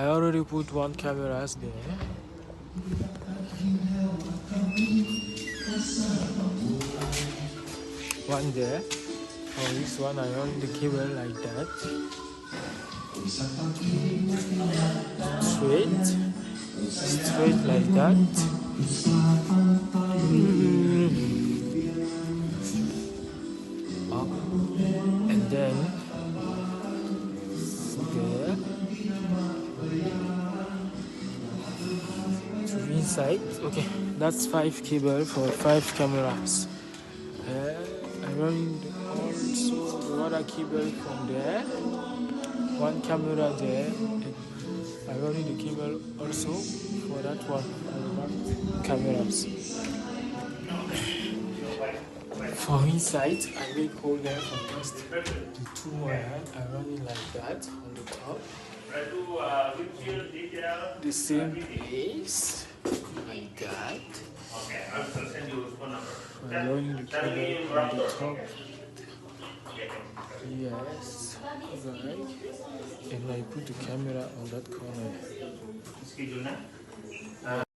I already put one camera there. One there. For this one, I run the cable like that. Straight like that. Up. And then there. To inside. Okay, that's 5 cable for 5 cameras. I run also the other cable from there. One camera there. I run the cable also for that one. Cameras. For inside, I make hole there for just the 2 wire. I run it like that on the top. The same place like that. Okay, I'll send you phone number. I run the cable on the top. Yes, right. And I put the camera on that corner.